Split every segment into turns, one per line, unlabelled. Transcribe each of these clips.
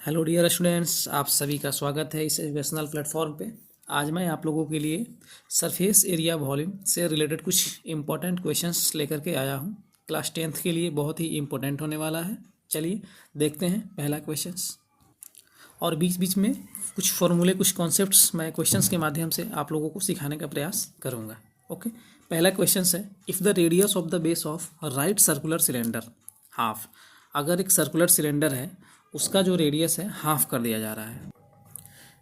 Hello dear students, आप सभी का स्वागत है इस एजुकेशनल प्लेटफॉर्म पे। आज मैं आप लोगों के लिए सरफेस एरिया वॉल्यूम से रिलेटेड कुछ इम्पोर्टेंट क्वेश्चंस लेकर के आया हूँ। क्लास 10th के लिए बहुत ही इम्पोर्टेंट होने वाला है। चलिए देखते हैं पहला क्वेश्चंस, और बीच बीच में कुछ फॉर्मूले, कुछ कॉन्सेप्ट्स मैं क्वेश्चंस के माध्यम से आप लोगों को सिखाने का प्रयास करूँगा। ओके, पहला क्वेश्चन है, if the radius of the base of right circular cylinder half. अगर एक सर्कुलर सिलेंडर है, उसका जो रेडियस है हाफ कर दिया जा रहा है।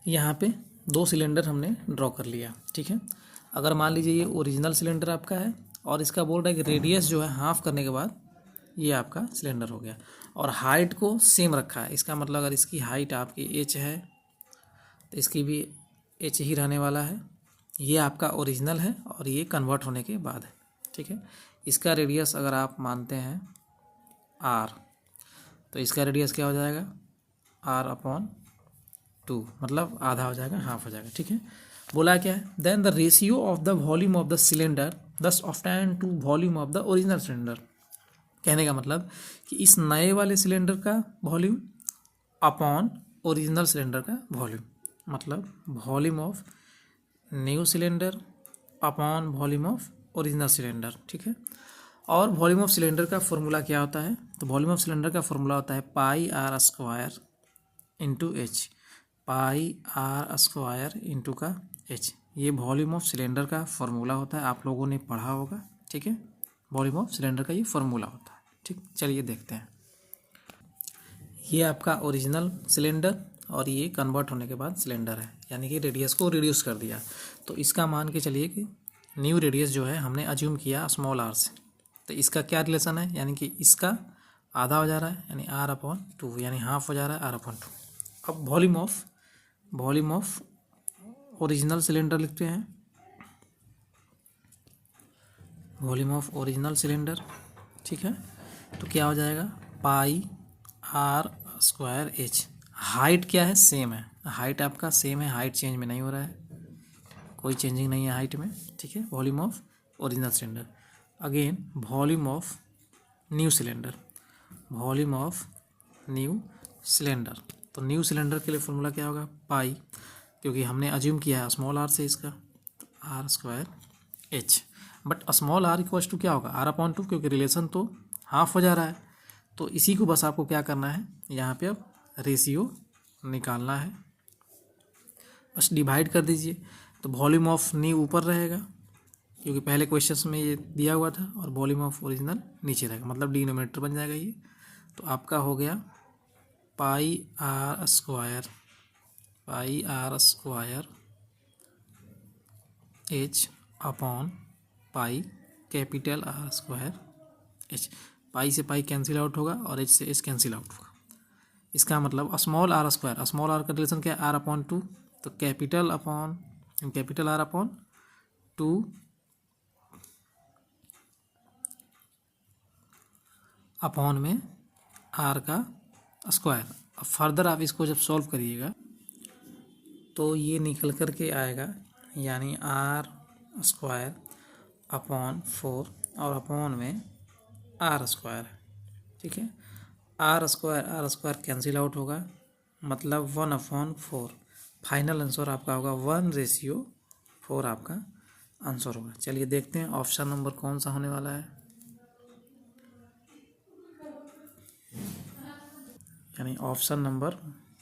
यहाँ पे दो सिलेंडर हमने ड्रॉ कर लिया, ठीक है। अगर मान लीजिए ये ओरिजिनल सिलेंडर आपका है और इसका बोल रहा है कि रेडियस जो है हाफ करने के बाद ये आपका सिलेंडर हो गया, और हाइट को सेम रखा है। इसका मतलब अगर इसकी हाइट आपकी एच है तो इसकी भी एच ही रहने वाला है। ये आपका ओरिजिनल है और ये कन्वर्ट होने के बाद है, ठीक है। इसका रेडियस अगर आप मानते हैं आर, तो इसका रेडियस क्या हो जाएगा, r/2, मतलब आधा हो जाएगा, हाफ हो जाएगा, ठीक है। बोला क्या है, then the ratio of the volume of the cylinder thus often to volume of the original cylinder. कहने का मतलब कि इस नए वाले सिलेंडर का वॉल्यूम अपॉन ओरिजिनल सिलेंडर का वॉल्यूम, मतलब volume of new cylinder upon volume of original cylinder, ठीक है। और वॉल्यूम ऑफ सिलेंडर का फॉर्मूला क्या होता है, तो वॉल्यूम ऑफ सिलेंडर का फॉर्मूला होता है πr² into h, πr² into का एच। ये वॉल्यूम ऑफ सिलेंडर का फॉर्मूला होता है, आप लोगों ने पढ़ा होगा, ठीक है। वॉल्यूम ऑफ सिलेंडर का ये फॉर्मूला होता है, ठीक। चलिए देखते हैं, ये आपका ओरिजिनल सिलेंडर और ये कन्वर्ट होने के बाद सिलेंडर है, यानी कि रेडियस को रिड्यूस कर दिया। तो इसका मान के चलिए कि न्यू रेडियस जो है हमने अज्यूम किया स्मॉल आर से, तो इसका क्या रिलेशन है, यानी कि इसका आधा हो जा रहा है, यानी r/2, यानी हाफ हो जा रहा है r/2। अब वॉल्यूम ऑफ ओरिजिनल सिलेंडर लिखते हैं, वॉल्यूम ऑफ ओरिजिनल सिलेंडर, ठीक है। तो क्या हो जाएगा, πr²h। हाइट क्या है, सेम है, हाइट आपका सेम है, हाइट चेंज में नहीं हो रहा है, कोई चेंजिंग नहीं है हाइट में, ठीक है। Volume of original cylinder, again volume of new cylinder, volume of new cylinder. तो न्यू सिलेंडर के लिए फॉर्मूला क्या होगा, पाई, क्योंकि हमने अज्यूम किया है स्मॉल आर से इसका, तो r²h। But small R equals to क्या होगा, r/2, क्योंकि रिलेशन तो हाफ हो जा रहा है। तो इसी को बस आपको क्या करना है, यहाँ पे अब रेशियो निकालना है, बस डिवाइड कर दीजिए। तो वॉल्यूम ऑफ न्यू ऊपर रहेगा, क्योंकि पहले क्वेश्चंस में ये दिया हुआ था, और वॉल्यूम ऑफ ओरिजिनल नीचे रहेगा, मतलब डिनोमिनेटर बन जाएगा ये। तो आपका हो गया πr² h upon pi capital R²h। पाई से पाई कैंसिल आउट होगा और h से h कैंसिल आउट होगा। इसका मतलब स्मॉल r², स्मॉल r का रिलेशन क्या है, r/2, तो कैपिटल R/2 अपॉन में r का स्क्वायर। अब फर्दर आप इसको जब सॉल्व करिएगा तो ये निकल कर के आएगा, यानी r² अपॉन 4 और अपॉन में r², ठीक है। r² कैंसिल आउट होगा, मतलब 1/4। फाइनल आंसर आपका होगा 1/4 आपका आंसर होगा। चलिए देखते हैं ऑप्शन नंबर कौन सा होने वाला है, यानी ऑप्शन नंबर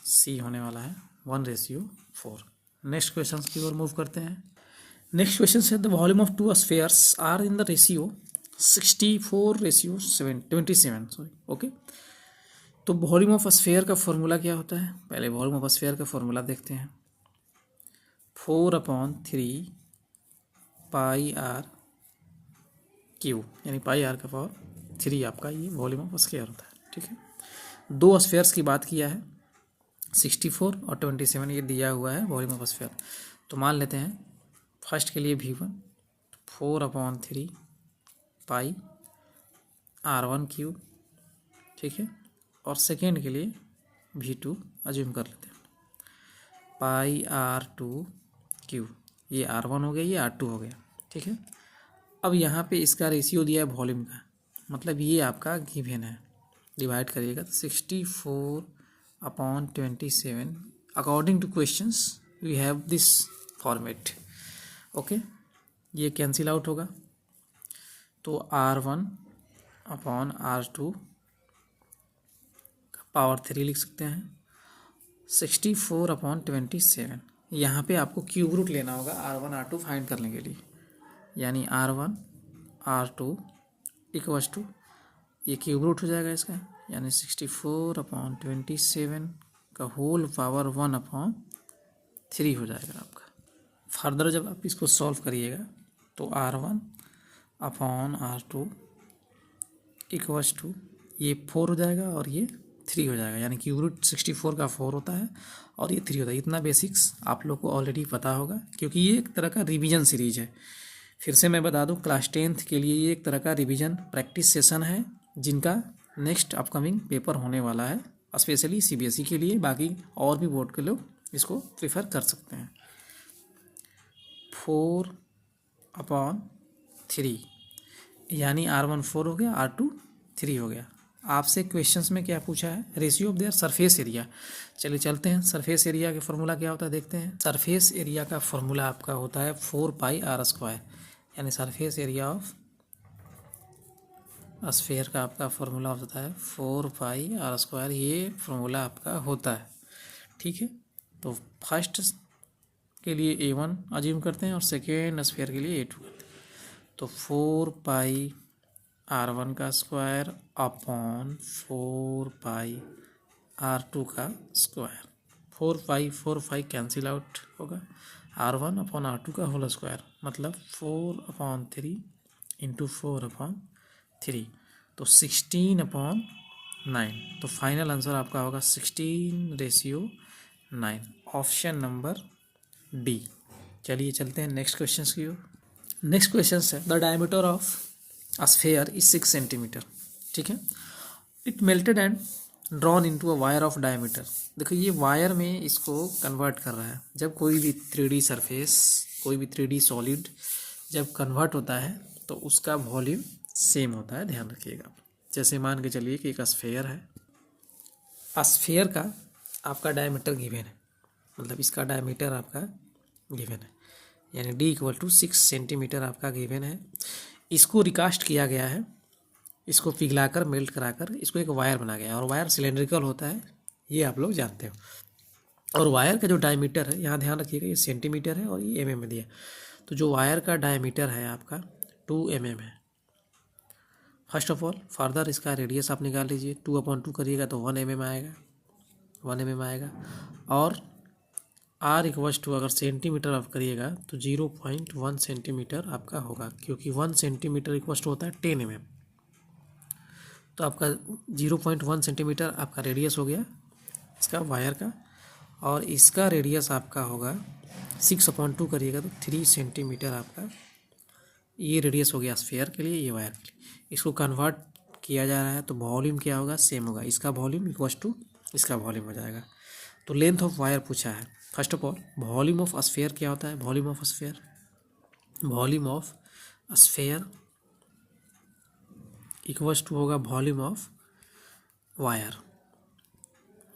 सी होने वाला है, 1/4। नेक्स्ट क्वेश्चन की ओर मूव करते हैं। नेक्स्ट क्वेश्चन है, the volume of two spheres are in the ratio 64:27, sorry, okay. तो वॉल्यूम ऑफ स्फीयर का फॉर्मूला क्या होता है, पहले वॉल्यूम ऑफ स्फीयर का फॉर्मूला देखते हैं। 4/3 πr², यानी πr³ आपका ये वॉल्यूम ऑफ स्फीयर होता है, ठीक है। दो स्फीयर्स की बात किया है, 64 और 27, ये दिया हुआ है वॉल्यूम ऑफ स्फीयर। तो मान लेते हैं फर्स्ट के लिए V1 4/3 πr⁴, ठीक है। और सेकेंड के लिए V2 अज्यूम कर लेते हैं πr², ये R1 हो गया, ये R2 हो गया, ठीक है। अब यहाँ पे इसका रेशियो दिया है वॉल्यूम का, मतलब ये आपका गिवन है, डिवाइड करिएगा तो 64 upon 27 according to questions we have this format. Okay, ये कैंसिल आउट होगा तो R1 अपॉन R2 का पावर 3 लिख सकते हैं। 64 अपॉन 27, यहाँ पे आपको क्यूब रूट लेना होगा R1 R2 फाइंड करने के लिए, यानी R1 R2 इक्वल्स टू ये क्यूब रूट हो जाएगा इसका, यानी 64 अपॉन 27 का होल पावर 1 अपॉन 3 हो जाएगा आपका। फर्दर जब आप इसको सॉल्व करिएगा तो R1 upon R2 equals to ये 4 हो जाएगा और ये 3 हो जाएगा, यानी क्यूब रूट 64 का 4 होता है और ये 3 होता है। इतना बेसिक्स आप लोग को ऑलरेडी पता होगा क्योंकि ये एक तरह का रिवीजन सीरीज है। फिर से मैं बता दूं, क्लास 10th के लिए ये एक तरह का रिवीजन प्रैक्टिस सेशन है जिनका नेक्स्ट अपकमिंग पेपर होने वाला है, स्पेशली CBSE के लिए। बाकी और भी बोर्ड के लोग इसको प्रेफर कर सकते हैं। 4 अपॉन 3 यानी R1 4 हो गया, R2 3 हो गया। आपसे क्वेश्चंस में क्या पूछा है, ratio of their surface area. चलिए चलते हैं, सरफेस एरिया का फॉर्मूला क्या होता है देखते हैं। सरफेस एरिया का फॉर्मूला आपका होता है 4πr², यानी सरफेस एरिया ऑफ स्फीयर का आपका फॉर्मूला होता है 4πr²। ये फॉर्मूला आपका होता है, ठीक है। तो फर्स्ट के लिए A1 अज्यूम करते हैं और सेकेंड स्फीयर के लिए A2 करते हैं। तो 4πr1 का स्क्वायर अपॉन 4πr2 का स्क्वायर। 4 कैंसिल आउट होगा, R1 अपॉन R2 का होल स्क्वायर मतलब 4/3 इंटू 4/3, तो 16/9। तो फाइनल आंसर आपका होगा 16:9, ऑप्शन नंबर डी। चलिए चलते हैं नेक्स्ट क्वेश्चन की ओर। नेक्स्ट क्वेश्चन है, the diameter of a sphere is 6 centimetre, ठीक है। It melted and drawn into a wire of diameter. देखो ये वायर में इसको कन्वर्ट कर रहा है। जब कोई भी 3D सरफेस, कोई भी 3D सॉलिड जब कन्वर्ट होता है तो उसका वॉल्यूम सेम होता है, ध्यान रखिएगा। जैसे मान के चलिए कि एक स्फीयर है, स्फीयर का आपका डायमीटर गिवन है, मतलब इसका डायमीटर आपका गिवन है, यानी D इक्वल टू 6 सेंटीमीटर आपका गिवन है। इसको रिकास्ट किया गया है, इसको पिघलाकर मेल्ट कराकर इसको एक वायर बना गया है, और वायर सिलेंड्रिकल होता है, ये आप लोग जानते हो। और वायर का जो डायमीटर है, यहाँ ध्यान रखिएगा, ये सेंटीमीटर है और ये mm में दिया। तो जो वायर का डायमीटर है आपका 2 mm है। फर्स्ट ऑफ ऑल फर्दर इसका रेडियस आप निकाल लीजिए, 2/2 करिएगा तो 1 mm आएगा, 1 mm आएगा। और R इक्वल्स टू अगर सेंटीमीटर आप करिएगा तो 0.1 सेंटीमीटर आपका होगा, क्योंकि 1 सेंटीमीटर इक्वल्स टू होता है 10 mm। तो आपका 0.1 सेंटीमीटर आपका रेडियस हो गया इसका वायर का, और इसका रेडियस आपका होगा 6/2 करिएगा तो 3 सेंटीमीटर आपका ये रेडियस हो गया स्फीयर के लिए, ये वायर के लिए। इसको कन्वर्ट किया जा रहा है तो वॉल्यूम क्या होगा, सेम होगा, इसका वॉल्यूम इक्वल्स टू इसका वॉल्यूम हो जाएगा। तो लेंथ ऑफ वायर पूछा है। First of all volume of sphere क्या होता है, volume of sphere, volume of sphere equals to होगा वॉल्यूम ऑफ वायर,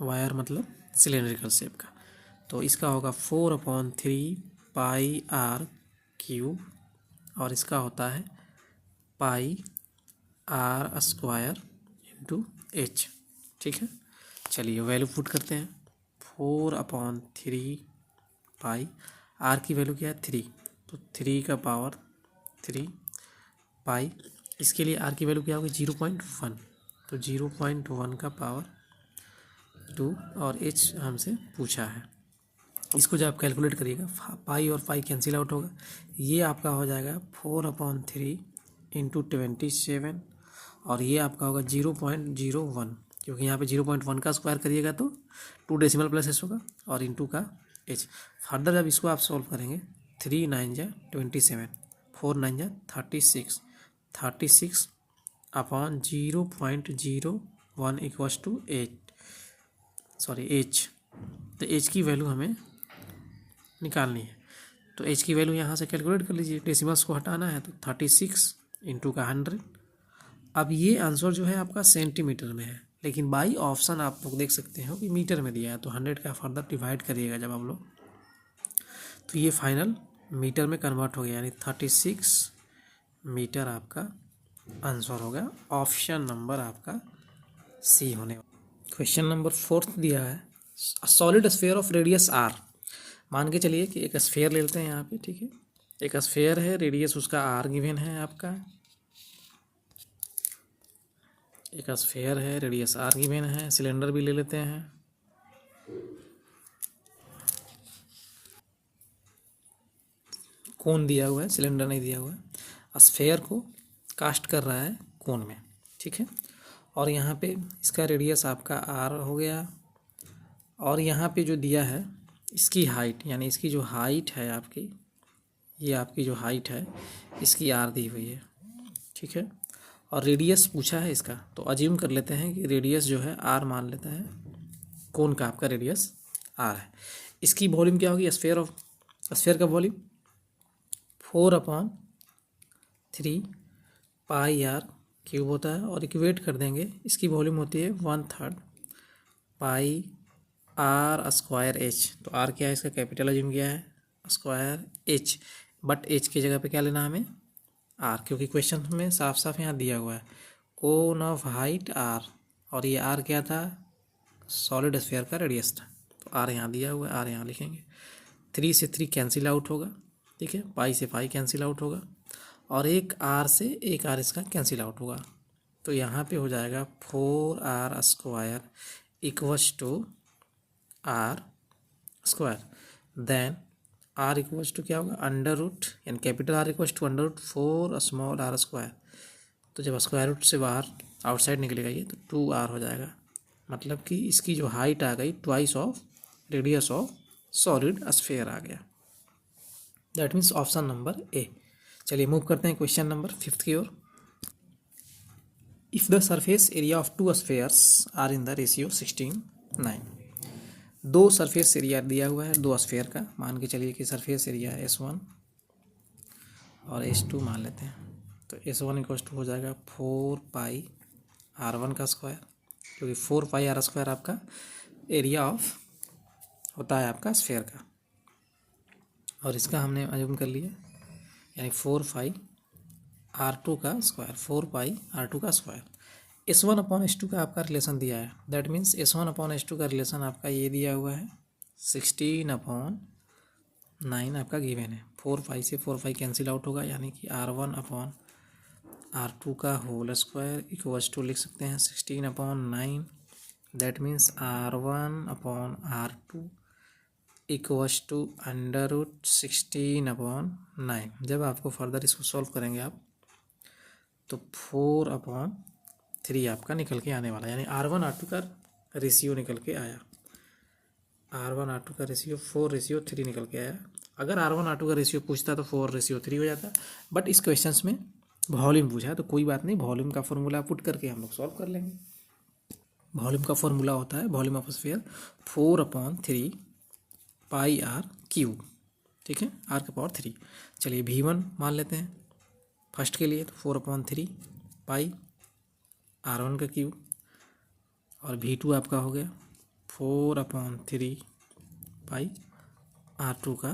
वायर मतलब सिलेंड्रिकल शेप का। तो इसका होगा 4/3πr³ और इसका होता है πr² इंटू h, ठीक है। चलिए वैल्यू पुट करते हैं। 4/3π, r की वैल्यू क्या है 3, तो 3 का पावर 3 पाई, इसके लिए r की वैल्यू क्या होगी 0.1, तो 0.1 का पावर 2 और h हमसे पूछा है। इसको जब आप कैलकुलेट करिएगा, पाई और पाई कैंसिल आउट होगा, ये आपका हो जाएगा 4/3 इंटू 27, और ये आपका होगा 0.01, क्योंकि यहाँ पे 0.1 का स्क्वायर करिएगा तो 2 डेसिमल प्लेसेस होगा, और इंटू का h। फर्दर जब इसको आप सॉल्व करेंगे, 3 9 जा 27, 4 9 जा 36, 36 अपॉन 0.01 इक्वल्स टू h। तो h की वैल्यू हमें निकालनी है, तो h की वैल्यू यहाँ से कैलकुलेट कर लीजिए। डेसिमल्स को हटाना है तो 36 इंटू का 100। अब ये आंसर जो है आपका सेंटीमीटर में है, लेकिन बाई ऑप्शन आप लोग देख सकते हो कि मीटर में दिया है, तो 100 का फर्दर डिवाइड करिएगा जब आप लोग, तो ये फाइनल मीटर में कन्वर्ट हो गया, यानी 36 मीटर आपका आंसर हो गया। ऑप्शन नंबर आपका सी होने वाला। क्वेश्चन नंबर 4 दिया है, solid sphere of radius R. मान के चलिए कि एक स्फेयर ले लेते हैं यहाँ पे, ठीक है। एक स्फेयर है, रेडियस उसका आर गिवन है आपका, एक स्फेयर है, रेडियस आर गिवन है। सिलेंडर भी ले लेते हैं, कोन दिया हुआ है, सिलेंडर नहीं दिया हुआ है। स्फेयर को कास्ट कर रहा है कोन में, ठीक है। और यहाँ पे इसका रेडियस आपका आर हो गया, और यहाँ पे जो दिया है इसकी हाइट, यानी इसकी जो हाइट है आपकी, ये आपकी जो हाइट है इसकी आर दी हुई है, ठीक है। और रेडियस पूछा है इसका, तो अज्यूम कर लेते हैं कि रेडियस जो है आर मान लेता है, कोन का आपका रेडियस आर है। इसकी वॉल्यूम क्या होगी, स्फेयर का वॉल्यूम 4/3 पाई आर क्यूब होता है, और इक्वेट कर देंगे, इसकी वॉल्यूम होती है 1/3 पाई आर स्क्वायर एच। तो आर क्या है, इसका कैपिटल अज्यूम किया है, स्क्वायर एच, बट एच की जगह पे क्या लेना हमें, आर, क्योंकि क्वेश्चन में साफ साफ यहाँ दिया हुआ है कोन ऑफ हाइट आर, और ये आर क्या था, सॉलिड स्फेयर का रेडियस था, तो आर यहाँ दिया हुआ है, आर यहाँ लिखेंगे। 3 से 3 कैंसिल आउट होगा, ठीक है, पाई से पाई कैंसिल आउट होगा, और एक आर से एक आर इसका कैंसिल आउट होगा, तो यहाँ पे हो जाएगा 4r square equals to R square. Then R equals to क्या होगा, अंडर रूट, यानी capital R equals to under root 4 small R square. तो जब स्क्वायर रूट से बाहर आउटसाइड निकलेगा ये, तो 2r हो जाएगा, मतलब कि इसकी जो हाइट आ गई twice of radius of solid sphere आ गया। That means option number A. चलिए मूव करते हैं क्वेश्चन नंबर 5 की ओर। If the surface area of 2 spheres are in the ratio 16:9। 2 surface area दिया हुआ है 2 स्फेयर का, मान के चलिए कि सरफेस एरिया S1 और S2 मान लेते हैं, तो S1 इक्वल्स टू हो जाएगा 4 पाई R1 का स्क्वायर, क्योंकि 4 पाई आर स्क्वायर आपका एरिया ऑफ होता है आपका स्फेयर का, और इसका हमने अज्यूम कर लिया, यानी 4 पाई R2 का स्क्वायर, 4 पाई R2 का स्क्वायर। S1/S2 का आपका रिलेशन दिया है, दैट मीन्स S1/S2 का रिलेशन आपका ये दिया हुआ है 16/9 आपका गिवन है। 4 पाई से 4 पाई कैंसिल आउट होगा, यानी कि R1/R2 का होल स्क्वायर इक्वल्स टू लिख सकते हैं 16/9, that means R1/R2 equals to under root 16/9। जब आपको फर्दर इसको सॉल्व करेंगे आप, तो 4/3 आपका निकल के आने वाला, यानी R1/R2 का रेशियो निकल के आया, R1/R2 का रेशियो 4:3 निकल के आया। अगर R1/R2 का रेशियो पूछता तो 4:3 हो जाता, बट इस क्वेश्चन में वॉल्यूम पूछा है, तो कोई बात नहीं, वॉल्यूम का फॉर्मूला पुट करके हम लोग सॉल्व कर लेंगे। वॉल्यूम का फॉर्मूला होता है volume of sphere 4/3 pi R cube, ठीक है, आर का पावर 3। चलिए V1 मान लेते हैं फर्स्ट के लिए, तो 4/3 पाई R1 का क्यूब, और V2 आपका हो गया 4/3 पाई R2 का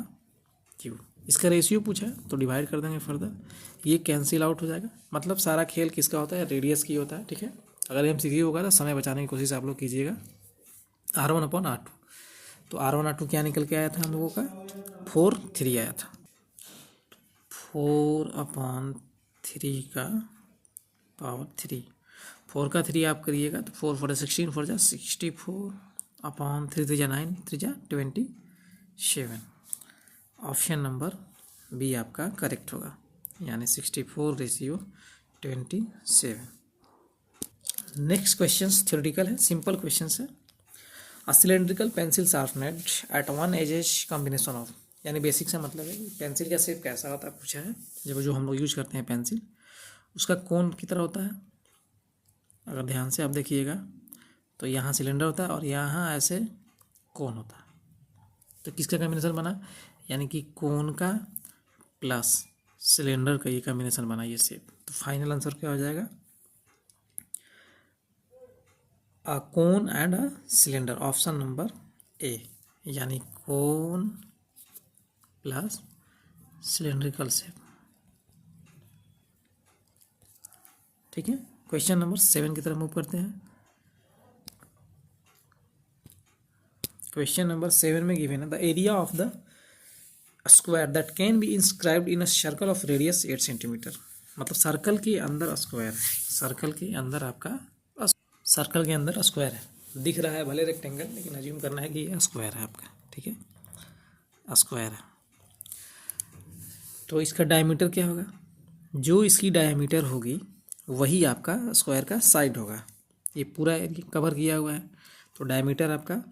क्यूब। इसका रेशियो पूछा है तो डिवाइड कर देंगे फर्दर, ये कैंसिल आउट हो जाएगा, मतलब सारा खेल किसका होता है, रेडियस की होता है, ठीक है। अगर MCQ होगा तो समय बचाने की कोशिश आप लोग कीजिएगा। R1/R2, तो R1/R2 क्या निकल के आया था हम लोगों का, 4/3 आया था, 4/3 का पावर 3, 4 का 3 आप करिएगा तो 4 4 16 4 जा 64/3 3 9 3 जा 27। ऑप्शन नंबर बी आपका करेक्ट होगा, यानी 64:27। नेक्स्ट क्वेश्चन थ्योरेटिकल है, सिंपल क्वेश्चन है। A cylindrical pencil sharpened at one edges combination of, यानी बेसिक से मतलब है कि पेंसिल का शेप कैसा होता है पूछा है, जब जो हम लोग यूज करते हैं पेंसिल, उसका कोन की तरह होता है। अगर ध्यान से आप देखिएगा तो यहाँ सिलेंडर होता है और यहाँ ऐसे कोन होता है, तो किसका कॉम्बिनेशन बना, यानी कि कोन का प्लस सिलेंडर का ये कॉम्बिनेशन बना ये शेप। तो फाइनल आंसर क्या हो जाएगा, a cone and a cylinder, option number A, यानी कोन प्लस सिलेंड्रिकल शेप। ठीक है, क्वेश्चन नंबर 7 की तरफ मूव करते हैं। क्वेश्चन नंबर 7 में गिवन है the area of the square that can be inscribed in a circle of radius 8 centimetre. मतलब सर्कल के अंदर स्क्वायर है, सर्कल के अंदर आपका सर्कल के अंदर स्क्वायर है, दिख रहा है भले रेक्टेंगल, लेकिन अज्यूम करना है कि ये स्क्वायर है आपका। ठीक है, स्क्वायर है, तो इसका डायमीटर क्या होगा, जो इसकी डायमीटर होगी वही आपका स्क्वायर का साइड होगा। ये पूरा एरिया कवर किया हुआ है, तो डायमीटर आपका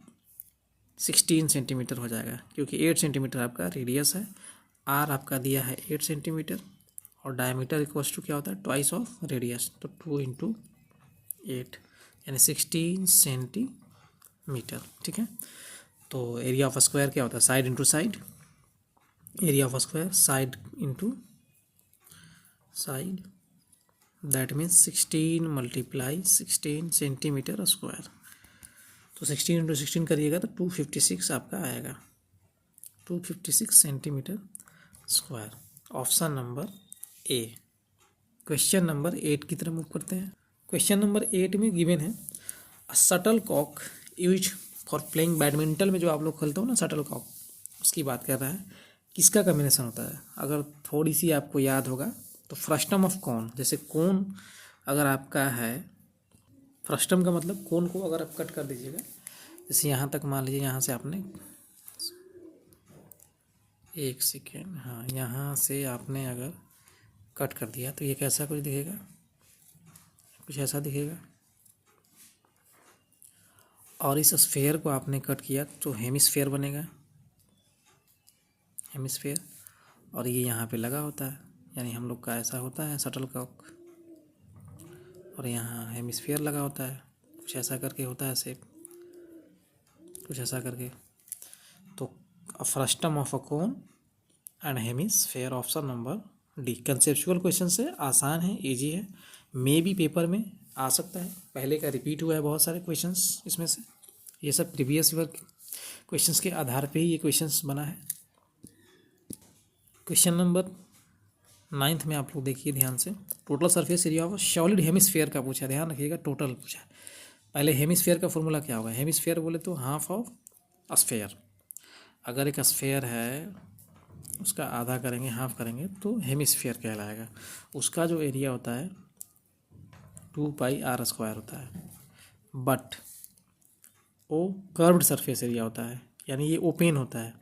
16 सेंटीमीटर हो जाएगा, क्योंकि 8 सेंटीमीटर आपका रेडियस है, आर आपका दिया है 8 सेंटीमीटर, और डायमीटर इक्वल्स टू क्या होता है, ट्वाइस ऑफ रेडियस, तो 2 इंटू 8 यानी 16 सेंटीमीटर। ठीक है, तो एरिया ऑफ स्क्वायर क्या होता है, side into side, area of square side into side, that means 16 multiply 16 centimetre square. तो 16 इंटू 16 करिएगा तो 256 आपका आएगा, 256 सेंटीमीटर स्क्वायर, ऑप्शन नंबर ए। क्वेश्चन नंबर 8 की तरफ मूव करते हैं। क्वेश्चन नंबर 8 में गिवन है shuttlecock use for playing badminton में जो आप लोग खेलते हो ना शटल कॉक, उसकी बात कर रहा है, किसका कॉम्बिनेशन होता है। अगर थोड़ी सी आपको याद होगा तो फ्रस्टम ऑफ कॉन, जैसे कोन अगर आपका है, फ्रस्टम का मतलब कोन को अगर आप कट कर दीजिएगा, जैसे यहाँ तक मान लीजिए, यहाँ से आपने, एक सेकेंड, हाँ, यहाँ से आपने अगर कट कर दिया तो ये कैसा कुछ दिखेगा, कुछ ऐसा दिखेगा। और इस स्फेयर को आपने कट किया तो हेमिस्फेयर बनेगा, हेमिस्फेयर, और ये यहाँ पे लगा होता है, यानी हम लोग का ऐसा होता है शटल कॉक, और यहाँ हेमिस्फेयर लगा होता है, कुछ ऐसा करके होता है शेप, कुछ ऐसा करके। तो frustum of a cone and hemisphere, option number D. Conceptual question से आसान है, इजी है, मे भी पेपर में आ सकता है, पहले का रिपीट हुआ है बहुत सारे क्वेश्चंस इसमें से, ये सब प्रीवियस ईयर क्वेश्चंस के आधार पे ही ये क्वेश्चंस बना है। क्वेश्चन नंबर 9 में आप लोग देखिए ध्यान से, total surface area of solid hemisphere का पूछा, ध्यान रखिएगा, टोटल पूछा। पहले हेमिस्फेयर का फॉर्मूला क्या होगा, हेमिस्फेयर बोले तो हाफ ऑफ स्फेयर, अगर एक स्फेयर है उसका आधा करेंगे, हाफ करेंगे तो हेमिस्फेयर कहलाएगा। उसका जो एरिया होता है 2πr² होता है, बट वो कर्व्ड सरफेस एरिया होता है, यानी ये ओपन होता है,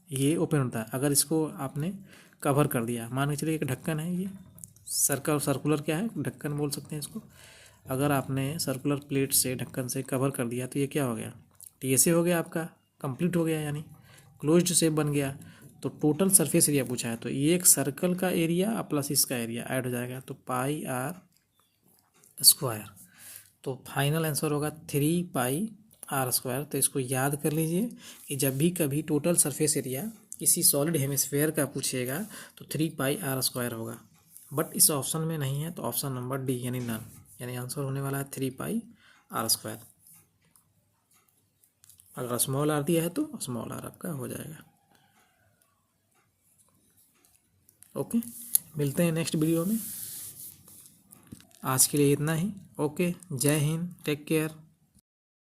ये ओपन होता है। अगर इसको आपने कवर कर दिया, मान के चलिए एक ढक्कन है, ये सर्कुलर क्या है, ढक्कन बोल सकते हैं इसको, अगर आपने सर्कुलर प्लेट से ढक्कन से कवर कर दिया तो ये क्या हो गया, टीएसए हो गया आपका, कंप्लीट हो गया, यानी क्लोज्ड शेप बन गया। तो टोटल सरफेस एरिया पूछा है, तो ये एक सर्कल का एरिया प्लस इसका एरिया ऐड हो जाएगा, तो πr², तो फाइनल आंसर होगा 3πr²। तो इसको याद कर लीजिए कि जब भी कभी टोटल सरफेस एरिया किसी सॉलिड हेमिस्फेयर का पूछेगा तो 3πr² होगा, बट इस ऑप्शन में नहीं है, तो ऑप्शन नंबर डी यानी नन, यानी आंसर होने वाला है 3πr²। अगर स्मॉल आर दिया है तो स्मॉल आर आपका हो जाएगा। ओके, मिलते हैं नेक्स्ट वीडियो में, आज के लिए इतना ही। ओके, जय हिंद, टेक केयर।